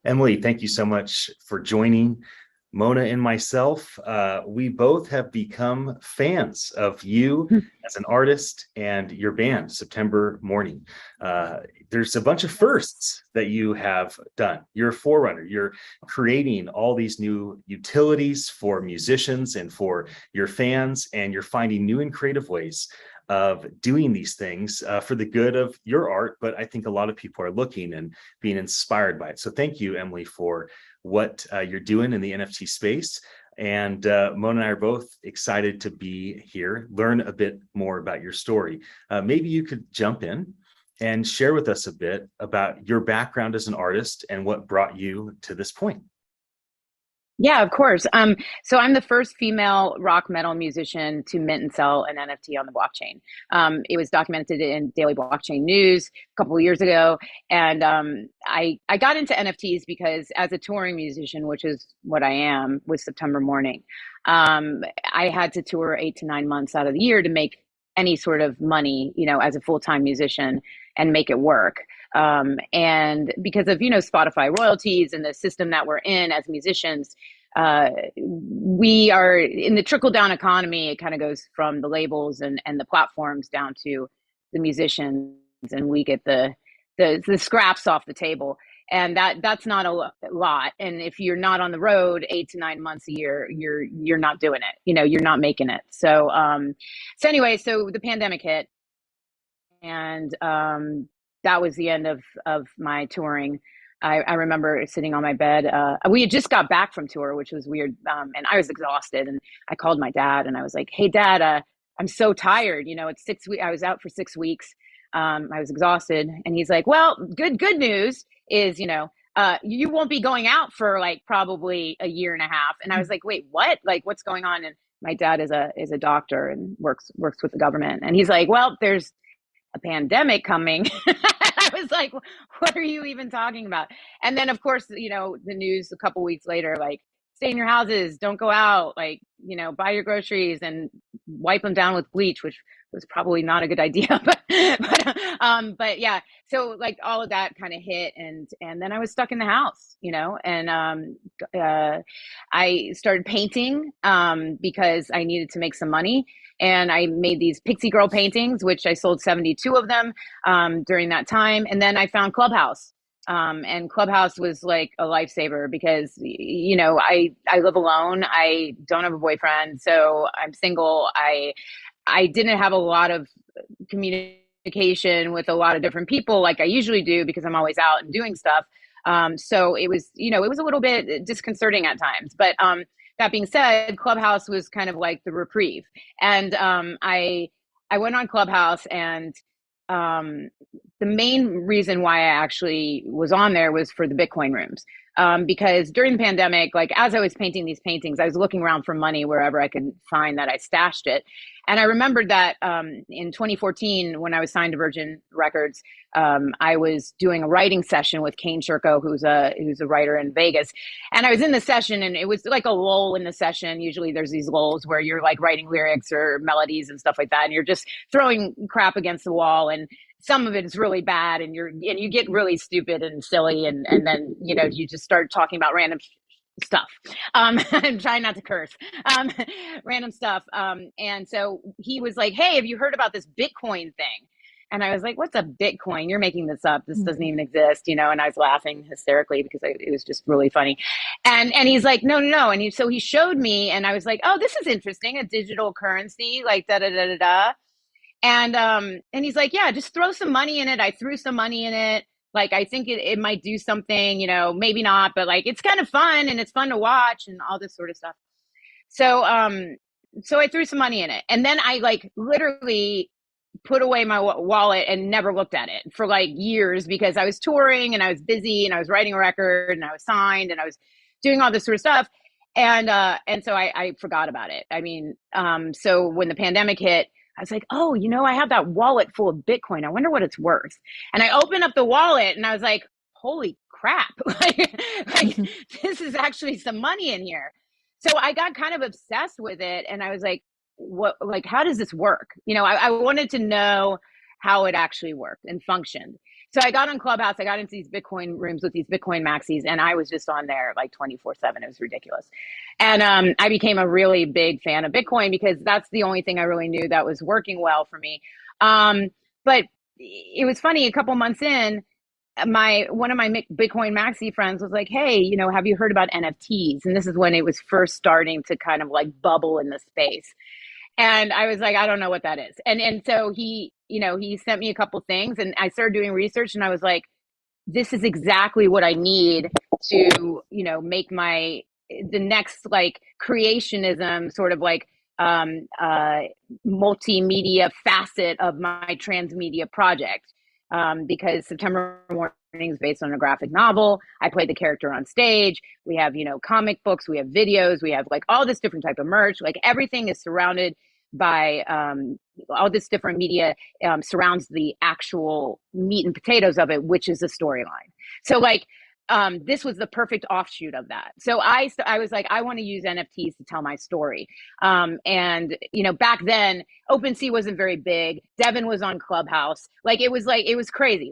Emily, thank you so much for joining. Mona and myself, we both have become fans of you as an artist and your band, September Mourning. There's a bunch of firsts that you have done. You're a forerunner. You're creating all these new utilities for musicians and for your fans, and you're finding new and creative ways of doing these things for the good of your art. But I think a lot of people are looking and being inspired by it. So thank you, Emily, for what you're doing in the NFT space. And Mona and I are both excited to be here, learn a bit more about your story. Maybe you could jump in and share with us a bit about your background as an artist and what brought you to this point. Yeah, of course. So I'm the first female rock metal musician to mint and sell an NFT on the blockchain. It was documented in Daily Blockchain News a couple of years ago, and I got into NFTs because as a touring musician, which is what I am with September Morning, I had to tour 8 to 9 months out of the year to make any sort of money, as a full-time musician and make it work. And because of, Spotify royalties and the system that we're in as musicians, we are in the trickle down economy. It kind of goes from the labels and the platforms down to the musicians, and we get the scraps off the table. And that's not a lot. And if you're not on the road 8 to 9 months a year, you're not doing it. You're not making it. So anyway, so the pandemic hit, and that was the end of my touring. I remember sitting on my bed. We had just got back from tour, which was weird, and I was exhausted. And I called my dad, and I was like, "Hey, Dad, I'm so tired. It's 6 weeks. I was out for 6 weeks. I was exhausted." And he's like, "Well, good news is, you won't be going out for like probably a year and a half." And I was like, "Wait, what? Like, what's going on?" And my dad is a doctor and works with the government. And he's like, "Well, there's a pandemic coming." I was like, what are you even talking about? And then, of course, the news a couple weeks later, like, stay in your houses, don't go out, like, buy your groceries and wipe them down with bleach, which was probably not a good idea. But yeah, so like all of that kind of hit, and then I was stuck in the house, and I started painting because I needed to make some money. And I made these pixie girl paintings, which I sold 72 of them during that time. And then I found Clubhouse. And Clubhouse was like a lifesaver because, I live alone. I don't have a boyfriend, so I'm single. I didn't have a lot of communication with a lot of different people like I usually do because I'm always out and doing stuff. So it was, it was a little bit disconcerting at times. But that being said, Clubhouse was kind of like the reprieve. And I went on Clubhouse, and the main reason why I actually was on there was for the Bitcoin rooms. Because during the pandemic, like as I was painting these paintings, I was looking around for money wherever I could find that I stashed it. And I remembered that in 2014, when I was signed to Virgin Records, I was doing a writing session with Kane Shirko, who's a writer in Vegas. And I was in the session, and it was like a lull in the session. Usually there's these lulls where you're like writing lyrics or melodies and stuff like that, and you're just throwing crap against the wall. And some of it is really bad, and you get really stupid and silly, and then you just start talking about random stuff. I'm trying not to curse. Random stuff. And so he was like, "Hey, have you heard about this Bitcoin thing?" And I was like, "What's a Bitcoin? You're making this up. This doesn't even exist," And I was laughing hysterically because it was just really funny. And he's like, "No, no, no." And so he showed me, and I was like, "Oh, this is interesting. A digital currency, like da da da da da." And he's like, "Yeah, just throw some money in it." I threw some money in it. Like, I think it might do something, maybe not, but like, it's kind of fun, and it's fun to watch and all this sort of stuff. So I threw some money in it, and then I like literally put away my wallet and never looked at it for like years because I was touring and I was busy and I was writing a record and I was signed and I was doing all this sort of stuff. And so I forgot about it. I mean, so when the pandemic hit, I was like, "Oh, I have that wallet full of Bitcoin. I wonder what it's worth." And I opened up the wallet, and I was like, "Holy crap. like this is actually some money in here." So I got kind of obsessed with it, and I was like, "What, like, how does this work?" I wanted to know how it actually worked and functioned. So I got on Clubhouse, I got into these Bitcoin rooms with these Bitcoin maxis, and I was just on there like 24/7. It was ridiculous. And I became a really big fan of Bitcoin because that's the only thing I really knew that was working well for me. But it was funny, a couple months in, one of my Bitcoin maxi friends was like, "Hey, have you heard about NFTs?" And this is when it was first starting to kind of like bubble in the space. And I was like, "I don't know what that is." And so he sent me a couple things, and I started doing research, and I was like, "This is exactly what I need to, make the next like creationism sort of like multimedia facet of my transmedia project." Because September Morning is based on a graphic novel. I played the character on stage. We have, comic books, we have videos, we have like all this different type of merch. Like everything is surrounded by all this different media, surrounds the actual meat and potatoes of it, which is the storyline. So like, this was the perfect offshoot of that. So I was like, I want to use NFTs to tell my story. And back then, OpenSea wasn't very big. Devin was on Clubhouse. It was crazy.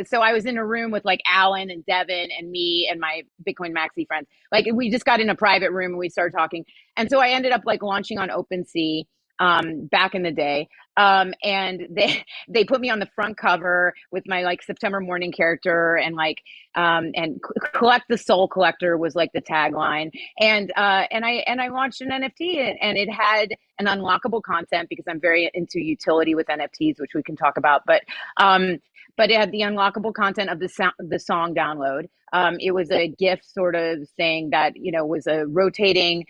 So I was in a room with like Alan and Devin and me and my Bitcoin Maxi friends. Like we just got in a private room and we started talking. And so I ended up like launching on OpenSea back in the day. And they put me on the front cover with my like September Morning character, and like and collect the soul collector was like the tagline. And I launched an NFT, and it had an unlockable content because I'm very into utility with NFTs, which we can talk about. But it had the unlockable content of the song download. It was a gift sort of thing that was a rotating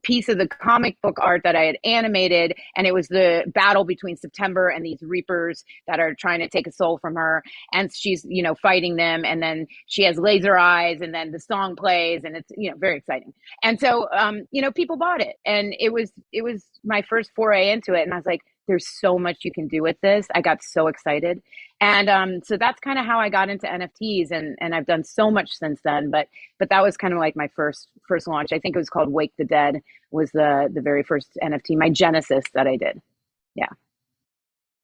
piece of the comic book art that I had animated, and it was the battle between September and these reapers that are trying to take a soul from her, and she's fighting them, and then she has laser eyes, and then the song plays, and it's very exciting. And so people bought it, and it was my first foray into it, and I was like, there's so much you can do with this. I got so excited. And so that's kind of how I got into NFTs, and I've done so much since then. But that was kind of like my first launch. I think it was called Wake the Dead, was the very first NFT, my genesis that I did. Yeah.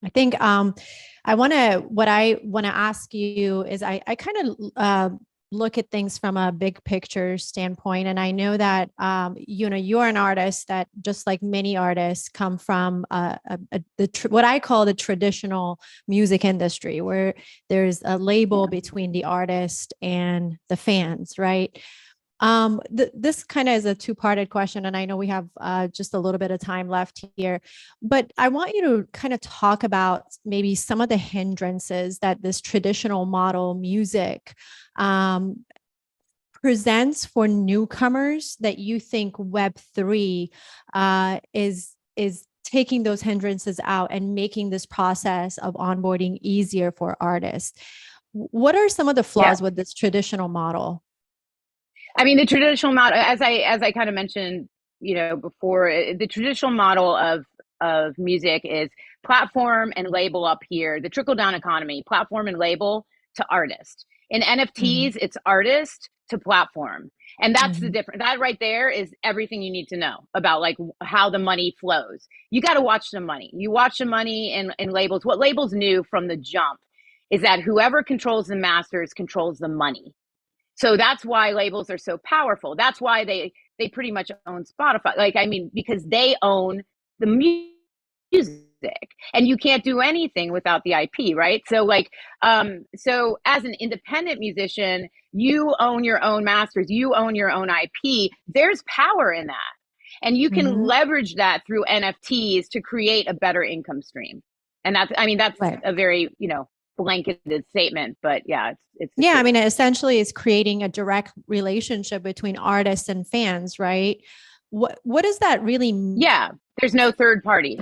I think what I want to ask you is I kind of look at things from a big picture standpoint. And I know that, you're an artist that, just like many artists, come from what I call the traditional music industry, where there's a label between the artist and the fans, right? This kind of is a two-parted question, and I know we have just a little bit of time left here, but I want you to kind of talk about maybe some of the hindrances that this traditional model music presents for newcomers that you think Web3 is taking those hindrances out and making this process of onboarding easier for artists. What are some of the flaws with this traditional model? I mean, the traditional model, as I kind of mentioned, before, the traditional model of music is platform and label up here, the trickle down economy, platform and label to artist. In NFTs, it's artist to platform. And that's the difference. That right there is everything you need to know about like how the money flows. You got to watch the money. You watch the money in labels. What labels knew from the jump is that whoever controls the masters controls the money. So that's why labels are so powerful. That's why they pretty much own Spotify. Like, I mean, because they own the music, and you can't do anything without the IP, right? So like, so as an independent musician, you own your own masters, you own your own IP. There's power in that. And you can leverage that through NFTs to create a better income stream. And that's right. A very, blanketed statement, but it's yeah. I mean, essentially it's creating a direct relationship between artists and fans, right? What does that really mean? Yeah, there's no third party.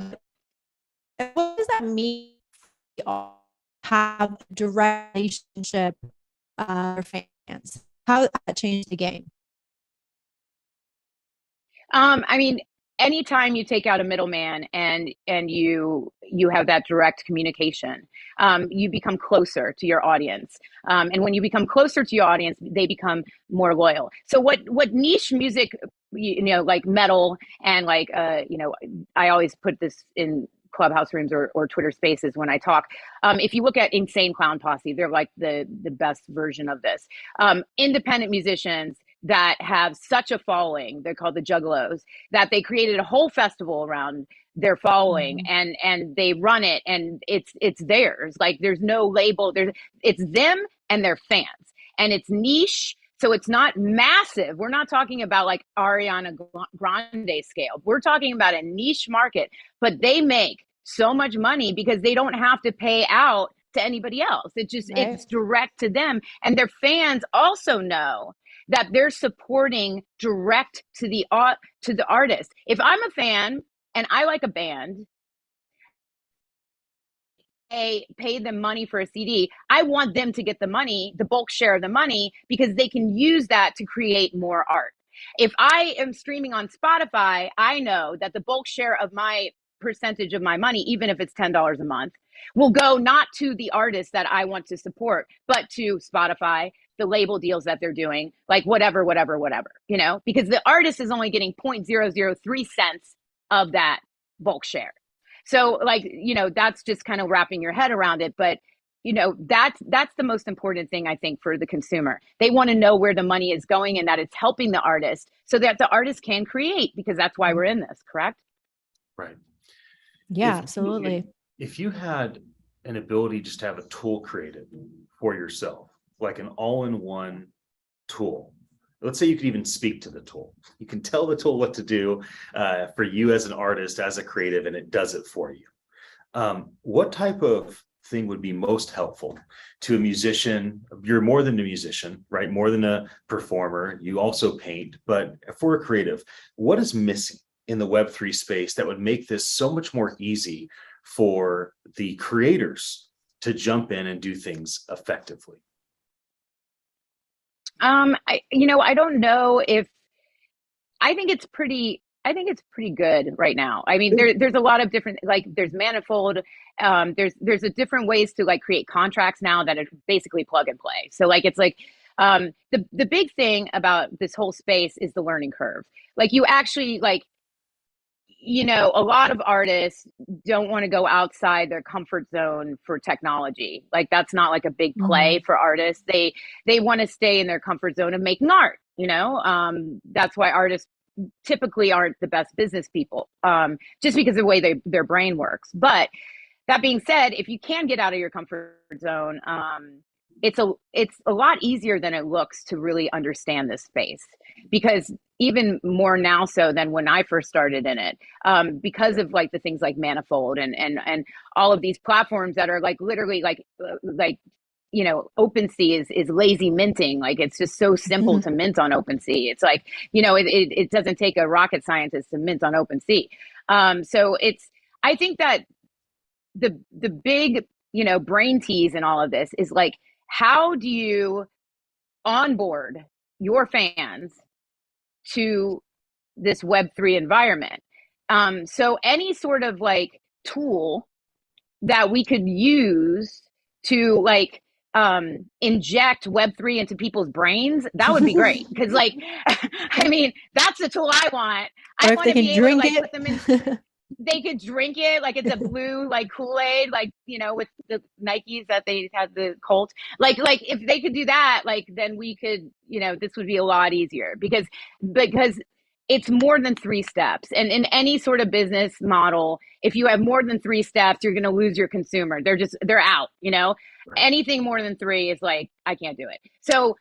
What does that mean? Have a direct relationship with fans. How does that change the game? I mean, anytime you take out a middleman and you have that direct communication, you become closer to your audience. And when you become closer to your audience, they become more loyal. So what niche music, like metal and like, I always put this in Clubhouse rooms or Twitter Spaces when I talk. If you look at Insane Clown Posse, they're like the best version of this. Independent musicians that have such a following, they're called the Juggalos, that they created a whole festival around their following, and they run it, and it's theirs. Like there's no label. It's them and their fans, and it's niche. So it's not massive. We're not talking about like Ariana Grande scale. We're talking about a niche market, but they make so much money because they don't have to pay out to anybody else. It's direct to them. And their fans also know that they're supporting direct to the artist. If I'm a fan and I like a band, pay them money for a CD, I want them to get the money, the bulk share of the money, because they can use that to create more art. If I am streaming on Spotify, I know that the bulk share of my percentage of my money, even if it's $10 a month, will go not to the artist that I want to support, but to Spotify, the label deals that they're doing, like whatever, you know, because the artist is only getting 0.003 cents of that bulk share. So like, you know, that's just kind of wrapping your head around it. But, you know, that's the most important thing, I think, for the consumer. They want to know where the money is going and that it's helping the artist so that the artist can create, because that's why we're in this, correct? Right. Yeah, absolutely. If you had an ability just to have a tool created for yourself, like an all-in-one tool, let's say you could even speak to the tool. You can tell the tool what to do for you as an artist, as a creative, and it does it for you. What type of thing would be most helpful to a musician? You're more than a musician, right? More than a performer. You also paint, but for a creative, what is missing in the Web3 space that would make this so much more easy for the creators to jump in and do things effectively? I don't know if I think it's pretty good right now. I mean, there's a lot of different, like there's Manifold. There's a different ways to like create contracts now that are basically plug and play. So like, it's like, the big thing about this whole space is the learning curve. Like you actually like, you know, a lot of artists don't want to go outside their comfort zone for technology. Like that's not like a big play for artists. They want to stay in their comfort zone of making art, you know? That's why artists typically aren't the best business people, just because of the way their brain works. But that being said, if you can get out of your comfort zone, it's a lot easier than it looks to really understand this space, because even more now so than when I first started in it, because of like the things like Manifold and all of these platforms that are like literally like you know, OpenSea is lazy minting. Like it's just so simple to mint on OpenSea. It's like, you know, it doesn't take a rocket scientist to mint on OpenSea. So I think that the big, you know, brain tease in all of this is like, how do you onboard your fans to this Web3 environment? So any sort of like tool that we could use to like inject Web3 into people's brains, that would be great. Because like, I mean, that's the tool I want. I want to be able to like put them in. They could drink it like it's a blue like Kool-Aid, like, you know, with the Nikes that they had the Colt. Like if they could do that, like then we could, you know, this would be a lot easier because it's more than 3 steps. And in any sort of business model, if you have more than 3 steps, you're going to lose your consumer. They're out, you know. Right. Anything more than 3 is like, I can't do it. So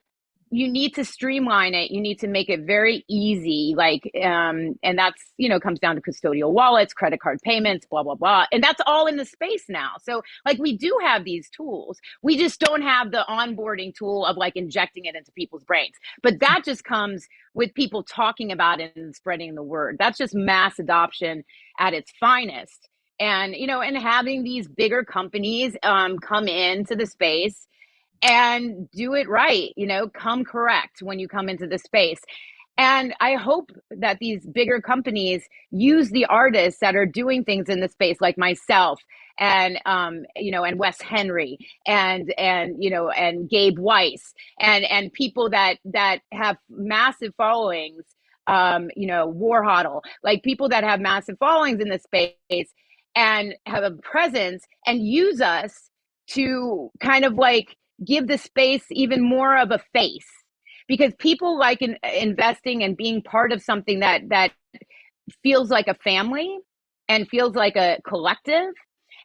you need to streamline it. You need to make it very easy. Like, and that's, you know, comes down to custodial wallets, credit card payments, blah, blah, blah. And that's all in the space now. So like, we do have these tools. We just don't have the onboarding tool of like injecting it into people's brains. But that just comes with people talking about it and spreading the word. That's just mass adoption at its finest. And, you know, and having these bigger companies come into the space and do it right, you know, come correct when you come into the space. And I hope that these bigger companies use the artists that are doing things in the space, like myself and, you know, and Wes Henry and, you know, and Gabe Weiss and people that have massive followings, you know, Warhodl, like people that have massive followings in the space. and have a presence and use us to kind of like give the space even more of a face, because people like investing and being part of something that feels like a family and feels like a collective.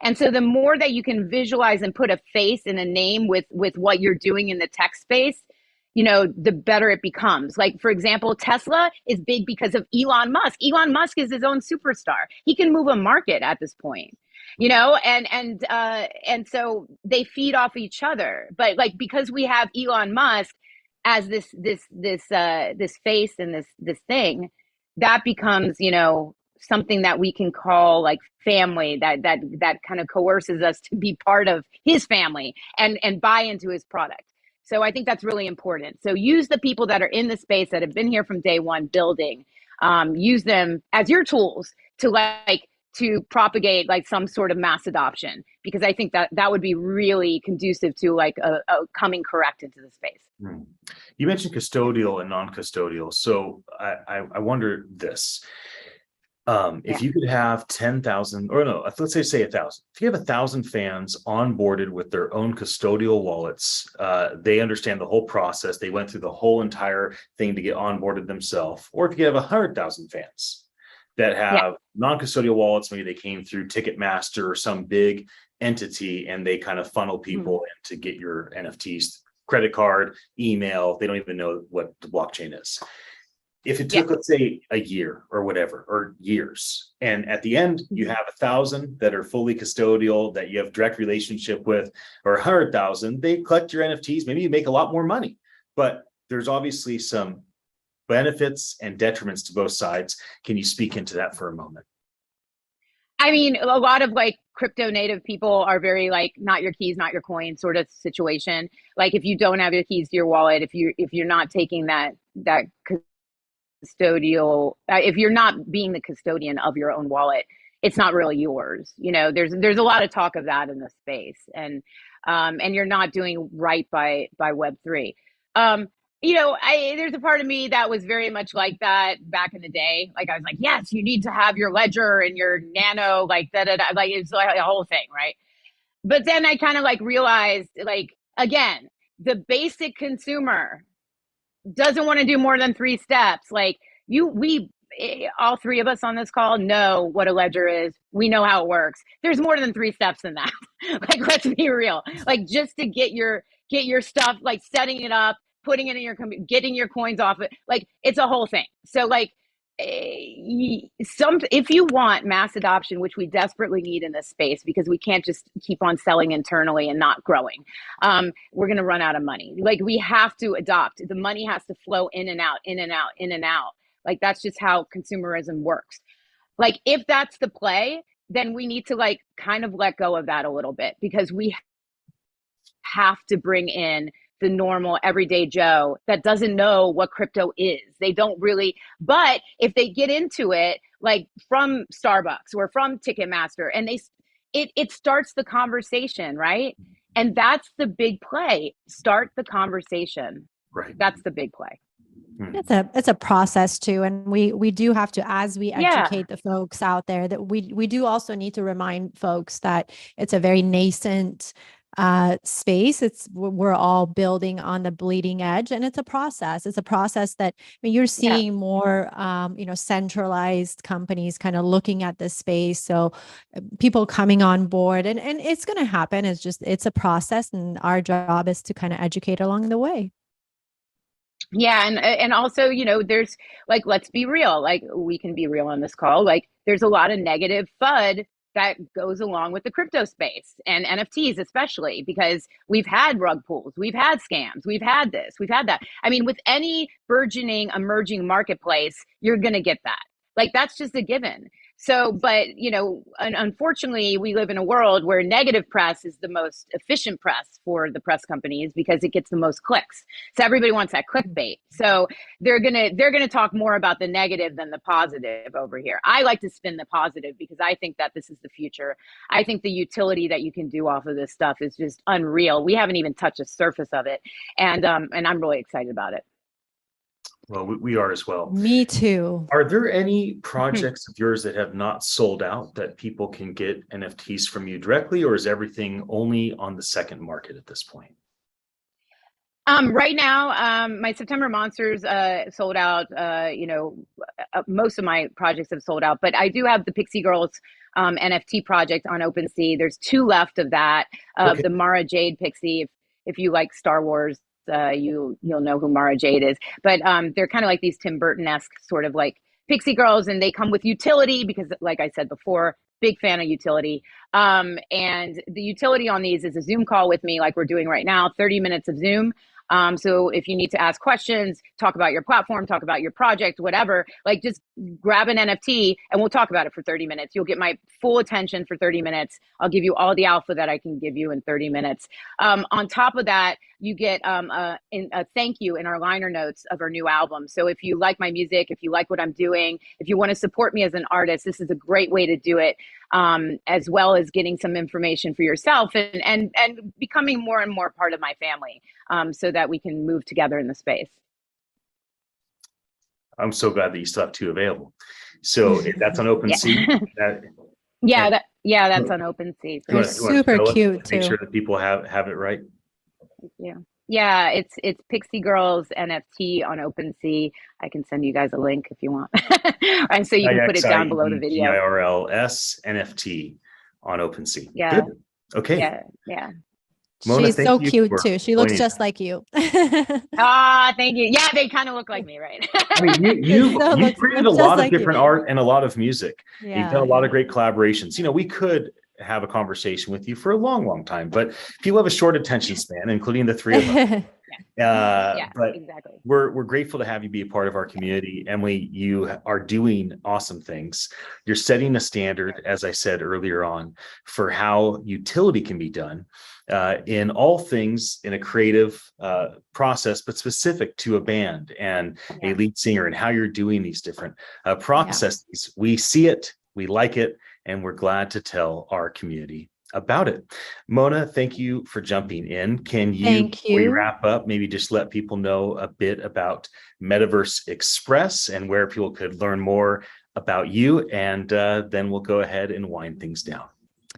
And so the more that you can visualize and put a face and a name with what you're doing in the tech space, the better it becomes. Like, for example, Tesla is big because of Elon Musk. Elon Musk is his own superstar. He can move a market at this point, and so they feed off each other. But like, because we have Elon Musk as this face and this thing, that becomes, something that we can call like family, that kind of coerces us to be part of his family and buy into his product. So I think that's really important. So use the people that are in the space that have been here from day one building, use them as your tools to propagate like some sort of mass adoption, because I think that would be really conducive to like a coming correct into the space. You mentioned custodial and non-custodial. So I wonder this. If you could have 10,000, or no, let's say 1,000. If you have 1,000 fans onboarded with their own custodial wallets, they understand the whole process. They went through the whole entire thing to get onboarded themselves. Or if you have 100,000 fans that have non-custodial wallets, maybe they came through Ticketmaster or some big entity, and they kind of funnel people in to get your NFTs, credit card, email. They don't even know what the blockchain is. If it took, let's say, a year or whatever, or years, and at the end you have 1,000 that are fully custodial, that you have direct relationship with, or 100,000, they collect your NFTs. Maybe you make a lot more money, but there's obviously some benefits and detriments to both sides. Can you speak into that for a moment? I mean, a lot of like crypto native people are very like not your keys, not your coin sort of situation. Like, if you don't have your keys to your wallet, if you're not taking that custodial, if you're not being the custodian of your own wallet, it's not really yours. There's a lot of talk of that in the space, and you're not doing right by Web3. There's a part of me that was very much like that back in the day. Like, I was like, yes, you need to have your ledger and your nano, like like it's like a whole thing, right? But then I kind of like realized, like, again, the basic consumer doesn't want to do more than 3 steps. Like, all 3 of us on this call know what a ledger is. We know how it works. There's more than 3 steps in that. Like, let's be real. Like, just to get your stuff, like setting it up, putting it in your computer, getting your coins off it, like, it's a whole thing. So like, if you want mass adoption, which we desperately need in this space, because we can't just keep on selling internally and not growing, we're going to run out of money. Like, we have to adopt. The money has to flow in and out, in and out, in and out. Like, that's just how consumerism works. Like, if that's the play, then we need to like kind of let go of that a little bit, because we have to bring in the normal everyday Joe that doesn't know what crypto is. They don't really, but if they get into it, like from Starbucks or from Ticketmaster, and it starts the conversation, right? And that's the big play. Start the conversation. Right. That's the big play. It's a process too, and we do have to, as we educate the folks out there, that we do also need to remind folks that it's a very nascent space. We're all building on the bleeding edge, and it's a process. It's a process that, I mean, you're seeing more, centralized companies kind of looking at this space. So people coming on board, and it's going to happen. It's a process, and our job is to kind of educate along the way. Yeah. And also, there's like, let's be real, like, we can be real on this call. Like, there's a lot of negative FUD that goes along with the crypto space and NFTs, especially because we've had rug pulls, we've had scams, we've had this, we've had that. I mean, with any burgeoning, emerging marketplace, you're going to get that. Like, that's just a given. So, but, unfortunately, we live in a world where negative press is the most efficient press for the press companies, because it gets the most clicks. So everybody wants that clickbait. So they're gonna talk more about the negative than the positive over here. I like to spin the positive, because I think that this is the future. I think the utility that you can do off of this stuff is just unreal. We haven't even touched the surface of it, and I'm really excited about it. Well, we are as well. Me too. Are there any projects of yours that have not sold out that people can get NFTs from you directly, or is everything only on the second market at this point? Right now, my September Monsters sold out. Most of my projects have sold out, but I do have the Pixie Girls NFT project on OpenSea. There's 2 left of that. Okay. The Mara Jade Pixie. If you like Star Wars, you'll know who Mara Jade is. But they're kind of like these Tim Burton-esque sort of like Pixie Girls, and they come with utility because, like I said before, big fan of utility. And the utility on these is a Zoom call with me, like we're doing right now, 30 minutes of Zoom. So if you need to ask questions, talk about your platform, talk about your project, whatever, like just grab an NFT and we'll talk about it for 30 minutes. You'll get my full attention for 30 minutes. I'll give you all the alpha that I can give you in 30 minutes. On top of that, you get a thank you in our liner notes of our new album. So if you like my music, if you like what I'm doing, if you want to support me as an artist, this is a great way to do it, as well as getting some information for yourself and becoming more and more part of my family, so that we can move together in the space. I'm so glad that you still have 2 available. So if that's on OpenSea. That's on OpenSea. They're super cute too. Make sure that people have it right. Yeah, it's Pixie Girls NFT on OpenSea. I can send you guys a link if you want, and so you can put it down below the video. IRLS NFT on OpenSea. Yeah. Good. Okay. Yeah. Mona, she's so cute too. She looks just like you. Thank you. Yeah, they kind of look like me, right? I mean, you've created a lot of different art and a lot of music. Yeah, you've done a lot of great collaborations. We could have a conversation with you for a long time, but people have a short attention span, including the 3 of us. But exactly. We're grateful to have you be a part of our community. Emily, you are doing awesome things. You're setting a standard, as I said earlier on, for how utility can be done in all things in a creative process, but specific to a band and a lead singer and how you're doing these different processes. We see it, we like it, and we're glad to tell our community about it. Mona, thank you for jumping in. Can you, before we wrap up, maybe just let people know a bit about Metaverse Express and where people could learn more about you, and then we'll go ahead and wind things down.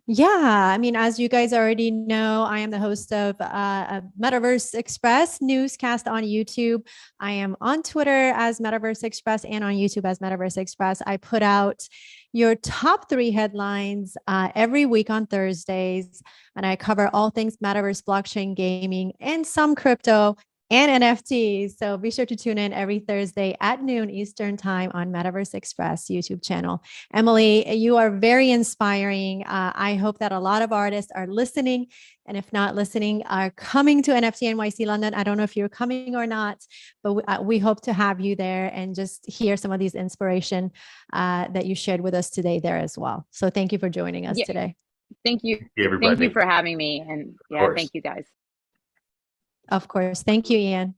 Yeah, I mean, as you guys already know, I am the host of Metaverse Express newscast on YouTube. I am on Twitter as Metaverse Express and on YouTube as Metaverse Express. I put out your top 3 headlines every week on Thursdays, and I cover all things Metaverse, blockchain, gaming, and some crypto and NFTs. So be sure to tune in every Thursday at noon Eastern time on Metaverse Express YouTube channel. Emily, you are very inspiring. I hope that a lot of artists are listening, and if not listening, are coming to NFT NYC London. I don't know if you're coming or not, but we hope to have you there and just hear some of these inspiration that you shared with us today there as well. So thank you for joining us today. Thank you. Thank you for having me. And thank you guys. Of course. Thank you, Ian.